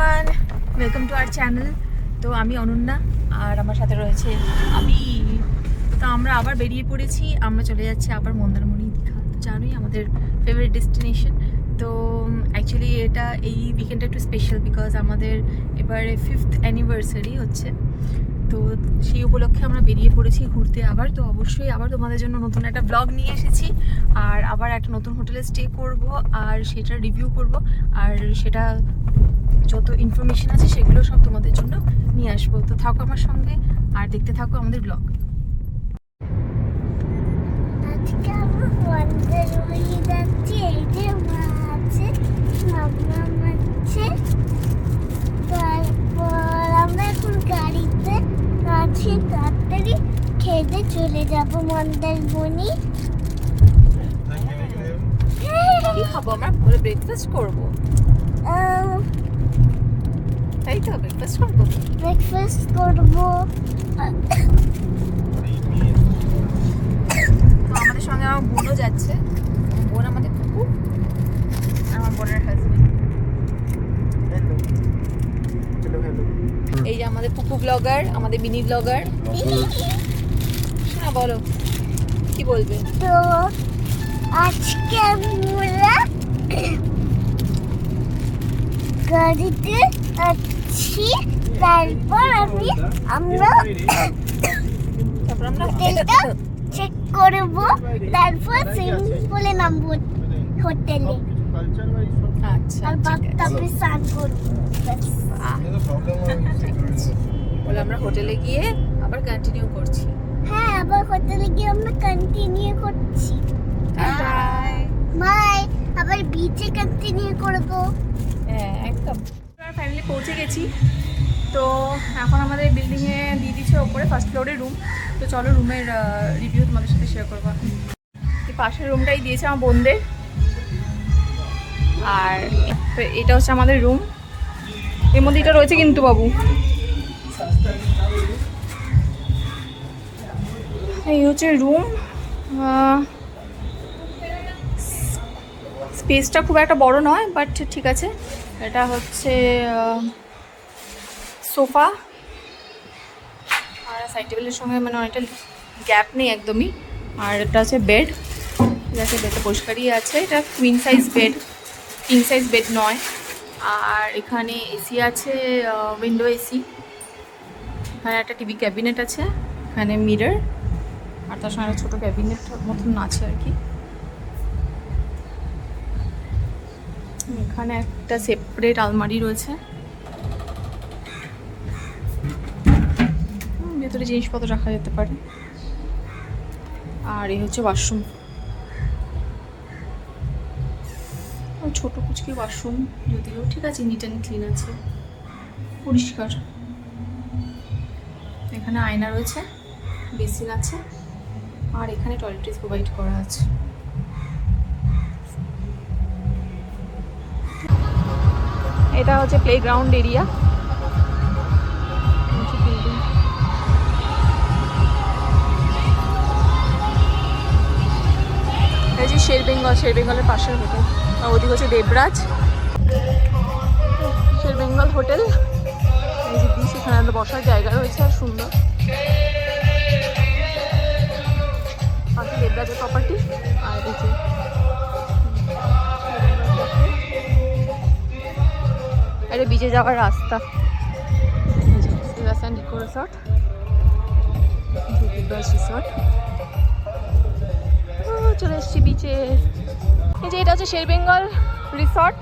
Everyone, welcome to our channel. তো আমি অনন্যা আর আমার সাথে রয়েছে আমি। তো আমরা আবার বেরিয়ে পড়েছি, আমরা চলে যাচ্ছি আবার মন্দারমণি দীঘা। তো জানোই আমাদের ফেভারিট ডেস্টিনেশন। তো অ্যাকচুয়ালি এটা এই উইকেন্ডটা একটু স্পেশাল বিকজ আমাদের এবারে 5th অ্যানিভার্সারি হচ্ছে। তো সেই উপলক্ষে আমরা বেরিয়ে পড়েছি ঘুরতে আবার। তো অবশ্যই আবার তোমাদের জন্য নতুন একটা ব্লগ নিয়ে এসেছি আর আবার একটা নতুন হোটেলে স্টে করব আর সেটা রিভিউ করব আর সেটা যত ইনফরমেশন আছে সেগুলো সব তোমাদের জন্য নিয়ে আসবো। তো থাকো আমার সঙ্গে আর দেখতে থাকো আমাদের ব্লগ। আজকে আমরা মন্দারমণি যাচ্ছি। এই যে মা আছে, মামা আছে, তারপর আমরা এখন গাড়িতে আছি। তাড়াতাড়ি খেতে চলে যাব মন্দারমণি। কি খাবো আমরা? ব্রেকফাস্ট করবো, তাই তো? ব্রেকফাস্ট করবো। ব্রেকফাস্ট করবো। তো আমাদের সঙ্গে আমার বোনও যাচ্ছে। বোন আমাদের কুকু, আমার বোনের হাজবেন্ড। এই যে আমাদের পুপু ব্লগার, আমাদের মিনি ব্লগার। হ্যাঁ বলো, কি বলবে? তো আজকে আমরা গাড়িতে আছি। তারপর আমরা হোটেলটা চেক করব, তারপর সুইমিং পুলে নামবো হোটেলে। আচ্ছা আর ঠিক আছে। তারপরে স্নান করবো। ব্যাস। বলে আমরা হোটেলে গিয়ে আবার কন্টিনিউ করছি। হ্যাঁ, আবার হোটেলে গিয়ে আমরা কন্টিনিউ করছি। বাই। বাই। আবার বিচে কন্টিনিউ করবো। হ্যাঁ একদম। আমরা ফাইনালি পৌঁছে গেছি। তো এখন আমাদের বিল্ডিংয়ে দিয়ে দিচ্ছে ওপরে ফার্স্ট ফ্লোরে রুম। তো চলো রুমের রিভিউ তোমাদের সাথে শেয়ার করবো। এই পাশের রুমটাই দিয়েছে আমার বোনদের। আর তো এটা হচ্ছে আমাদের রুম। এর মধ্যে এটা রয়েছে কিন্তু বাবু, এই হচ্ছে রুম। স্পেসটা খুব একটা বড় নয়, বাট ঠিক আছে। এটা হচ্ছে সোফা আর সাইড টেবিলের সঙ্গে মানে অনেকটা গ্যাপ নেই একদমই। আর এটা হচ্ছে বেড, ঠিক আছে, বেডটা পরিষ্কারই আছে। এটা queen size bed, king size bed নয়। আর এখানে এসি আছে, উইন্ডো এসি। এখানে একটা টিভি ক্যাবিনেট আছে, এখানে মিরর, আর তার সঙ্গে ছোটো ক্যাবিনেট মতন আছে আর কি। এখানে একটা সেপারেট আলমারি রয়েছে, ভেতরে জিনিসপত্র রাখা যেতে পারে। আর এই হচ্ছে ওয়াশরুম, ছোট কুচকি ওয়াশরুম, যদিও ঠিক আছে, নিট অ্যান্ড ক্লিন আছে, পরিষ্কার। এখানে আয়না রয়েছে, বেসিন আছে, আর এখানে টয়লেট্রিজ প্রোভাইড করা আছে। এটা হচ্ছে প্লেগ্রাউন্ড এরিয়া। এই যে শেরবেঙ্গল, শেরবেঙ্গলের পাশের হোটেল। আর ওদিকে হচ্ছে দেবরাজ, শেরবেঙ্গল হোটেল। এই যে বিচ, এখানে একটা বসার জায়গা রয়েছে আর সুন্দর। পাশে দেবরাজের প্রপার্টি। আর এই যে এটা বিচে যাওয়ার রাস্তা। Resort, resort. চলে এসছি বিচে। এই যে এটা হচ্ছে শেরবেঙ্গল রিসর্ট।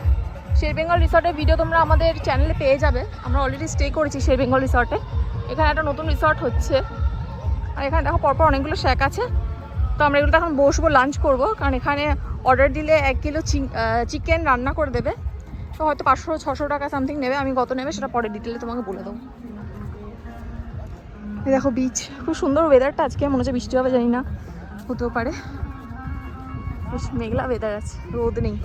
শেরবেঙ্গল রিসর্টের ভিডিও তোমরা আমাদের চ্যানেলে পেয়ে যাবে। আমরা অলরেডি স্টে করেছি শেরবেঙ্গল রিসর্টে। এখানে একটা নতুন রিসর্ট হচ্ছে। আর এখানে দেখো পরপর অনেকগুলো শ্যাক আছে। তো আমরা এগুলো এখন বসবো, লাঞ্চ করব, কারণ এখানে অর্ডার দিলে 1 কিলো চিকেন রান্না করে দেবে। তো হয়তো 500-600 টাকা সামথিং নেবে। আমি কত নেবে সেটা পরে ডিটেলে তোমাকে বলে দেবো। এই দেখো বিচ, খুব সুন্দর ওয়েদারটা আজকে। মনে হচ্ছে বৃষ্টি হবে, জানি না, হতেও পারে। বেশ মেঘলা ওয়েদার আছে, রোদ নেই।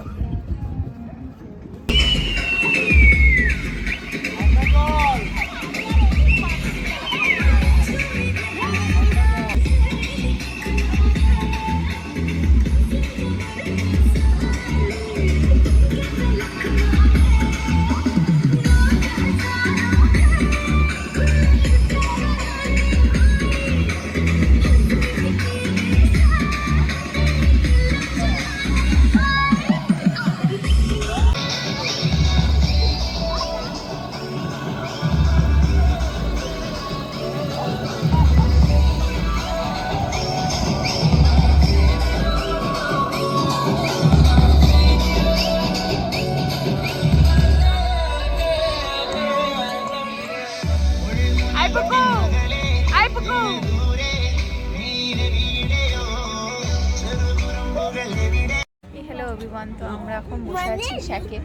এভরিওয়ান, তো আমরা এখন বসে মানে আছি শ্যাকে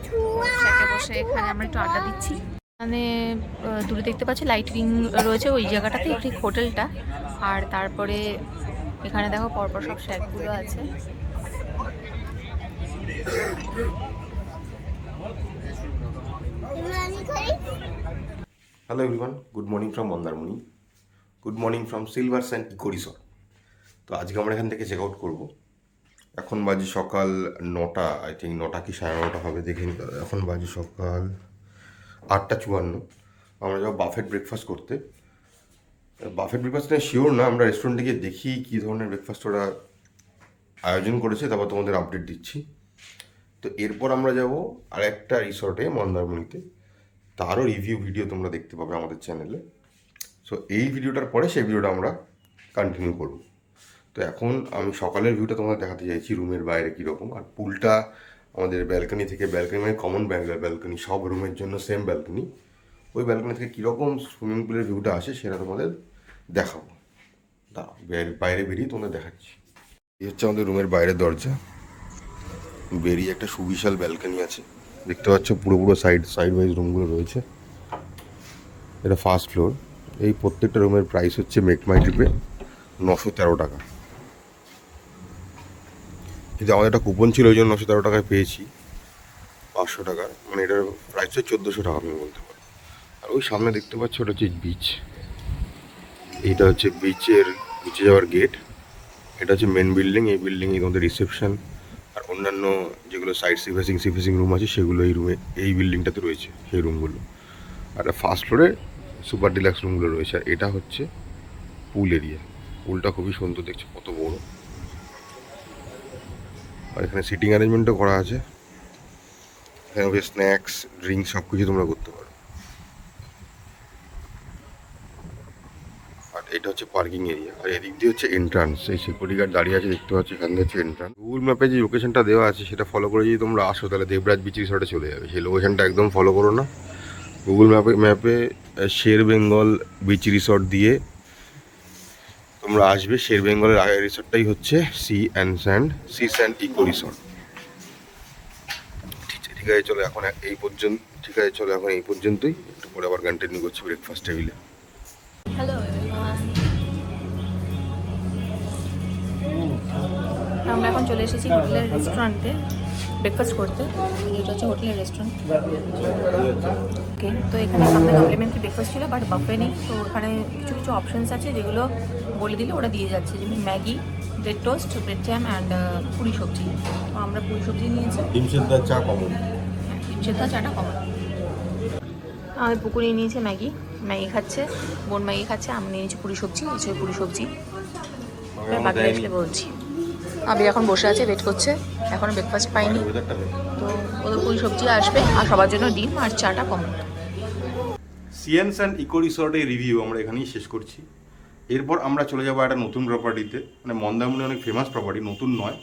ধোঁয়া, বসে এখানে আমরা একটু আড্ডা দিচ্ছি। মানে দূরে দেখতে পাচ্ছি লাইটিং রয়েছে ওই জায়গাটাতে, ঠিক হোটেলটা। আর তারপরে এখানে দেখো পরপর সব শ্যাকগুলো আছে। আমি করি। Hello everyone, good morning from Mandarmani, good morning from Silver Sand Eco Resort. তো আজকে আমরা এখান থেকে চেক আউট করবো। এখন বাজে সকাল 9টা, আই থিঙ্ক 9টা কি 9:30 হবে, দেখে নিতে হবে। এখন বাজে সকাল 8:54। আমরা যাবো বাফেট ব্রেকফাস্ট করতে। বাফেট ব্রেকফাস্ট নিয়ে শিওর না, আমরা রেস্টুরেন্টে গিয়ে দেখি কী ধরনের ব্রেকফাস্ট ওরা আয়োজন করেছে, তারপর তোমাদের আপডেট দিচ্ছি। তো এরপর আমরা যাব আরেকটা রিসর্টে মন্দারমণিতে, তারও রিভিউ ভিডিও তোমরা দেখতে পাবে আমাদের চ্যানেলে। সো এই ভিডিওটার পরে সেই ভিডিওটা আমরা কন্টিনিউ করব। তো এখন আমি সকালের ভিউটা তোমাদের দেখাতে চাইছি, রুমের বাইরে কীরকম। আর পুলটা আমাদের ব্যালকনি থেকে, ব্যালকনি মানে কমন ব্যালকনি, সব রুমের জন্য সেম ব্যালকনি, ওই ব্যালকনি থেকে কীরকম সুইমিং পুলের ভিউটা আসে সেটা তোমাদের দেখাবো। দাঁড়াও, বাইরে বেরিয়ে তোমাদের দেখাচ্ছি। এই হচ্ছে আমাদের রুমের বাইরের দরজা, বেরিয়ে একটা সুবিশাল ব্যালকনি আছে, দেখতে পাচ্ছ। পুরো সাইড ওয়াইজ রুমগুলো রয়েছে। এটা ফার্স্ট ফ্লোর। এই প্রত্যেকটা রুমের প্রাইস হচ্ছে মেক মাই ট্রিপে 913 টাকা। কিন্তু আমাদের একটা কুপন ছিল, ওই জন্য 913 টাকায় পেয়েছি 500 টাকা, মানে এটার প্রাইস হচ্ছে 1400 টাকা আমি বলতে পারি। আর ওই সামনে দেখতে পাচ্ছ ওটা হচ্ছে বিচ। এইটা হচ্ছে বিচে যাওয়ার গেট। এটা হচ্ছে মেন বিল্ডিং। এই বিল্ডিংয়ে তোমাদের রিসেপশন আর অন্যান্য যেগুলো সাইড সি ফেসিং রুম আছে সেগুলো এই বিল্ডিংটাতে রয়েছে, সেই রুমগুলো। আর ফার্স্ট ফ্লোরে সুপার ডিলাক্স রুমগুলো রয়েছে। আর এটা হচ্ছে পুল এরিয়া। পুলটা খুবই সুন্দর, দেখছো কত বড়। আর এখানে সিটিং অ্যারেঞ্জমেন্টও করা আছে। এখানে স্ন্যাক্স, ড্রিঙ্কস সব কিছু তোমরা করতে পারো। আর এটা হচ্ছে পার্কিং এরিয়া। আর এদিক দিয়ে হচ্ছে এন্ট্রান্স। এই সিকিউরিটি গার্ড দাঁড়িয়ে আছে, দেখতে পাচ্ছি। এখান থেকে হচ্ছে এন্ট্রান্স। গুগল ম্যাপে যে লোকেশনটা দেওয়া আছে সেটা ফলো করে যদি তোমরা আসো, তাহলে দেবরাজ বিচ রিসর্টে চলে যাবে। সেই লোকেশনটা একদম ফলো করো না। গুগল ম্যাপে শের বেঙ্গল বিচ রিসর্ট দিয়ে তোমরা আসবে। শের বেঙ্গলের আগের রিসর্টটাই হচ্ছে সি স্যান্ড ইকো রিসর্ট। ঠিক আছে, চলো এখন এই পর্যন্তই। একটু পরে আবার কন্টিনিউ করছি ব্রেকফাস্ট টেবিলে। হ্যালো এভরিওয়ান, আমরা এখন চলে এসেছি হোটেলের রেস্টুরেন্টে ব্রেকফাস্ট করতে। এটা হচ্ছে হোটেলের রেস্টুরেন্ট। ওকে, তো এখানে আমাদের কমপ্লিমেন্টারি ব্রেকফাস্ট ছিল, বাট বাফে নেই। তো এখানে কিছু কিছু অপশানস আছে যেগুলো বলে দিলে ওরা দিয়ে যাচ্ছে, যেমন Maggi, bread toast, bread jam and Puri সবজি। তো আমরা পুরি সবজি নিয়েছি। ডিম সেদ্ধ চা কমন। ডিম সেদ্ধ চাটা কমন। আমি পুকুরি নিয়েছি ম্যাগি খাচ্ছে, বোন ম্যাগি খাচ্ছে। আমি নিয়েছি পুরি সবজি, পুরি সবজি। বাকি আসলে বলছি। আমি এখন বসে আছে, ওয়েট করছে, এখনো ব্রেকফাস্ট পাইনি। তো ওদের পুরি সবজি আসবে, আর সবার জন্য ডিম আর চাটা কমন। সিএন স্যান্ড ইকো রিসর্টের রিভিউ আমরা এখানেই শেষ করছি। এরপর আমরা চলে যাবো একটা নতুন প্রপার্টিতে, মানে মন্দারমণি অনেক ফেমাস প্রপার্টি, নতুন নয়,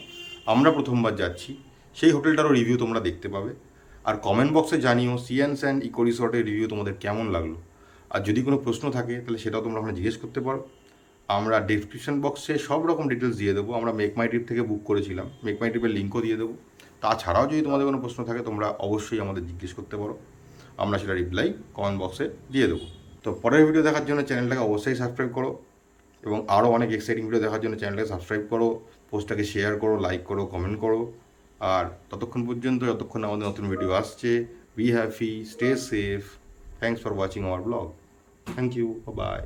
আমরা প্রথমবার যাচ্ছি। সেই হোটেলটারও রিভিউ তোমরা দেখতে পাবে। আর কমেন্ট বক্সে জানিও সিএন স্যান্ড ইকো রিসর্টের রিভিউ তোমাদের কেমন লাগলো। আর যদি কোনো প্রশ্ন থাকে তাহলে সেটাও তোমরা ওখানে জিজ্ঞেস করতে পারো। আমরা ডেসক্রিপশন বক্সে সব রকম ডিটেলস দিয়ে দেবো। আমরা মেক মাই ট্রিপ থেকে বুক করেছিলাম, মেক মাই ট্রিপের লিঙ্কও দিয়ে দেবো। তাছাড়াও যদি তোমাদের কোনো প্রশ্ন থাকে তোমরা অবশ্যই আমাদের জিজ্ঞেস করতে পারো, আমরা সেটা রিপ্লাই কমেন্ট বক্সে দিয়ে দেবো। তো পরের ভিডিও দেখার জন্য চ্যানেলটাকে অবশ্যই সাবস্ক্রাইব করো, এবং আরও অনেক এক্সাইটিং ভিডিও দেখার জন্য চ্যানেলটাকে সাবস্ক্রাইব করো, পোস্টটাকে শেয়ার করো, লাইক করো, কমেন্ট করো। আর ততক্ষণ পর্যন্ত, যতক্ষণ আমাদের নতুন ভিডিও আসছে, be happy, stay safe, thanks for watching our blog. Thank you, by.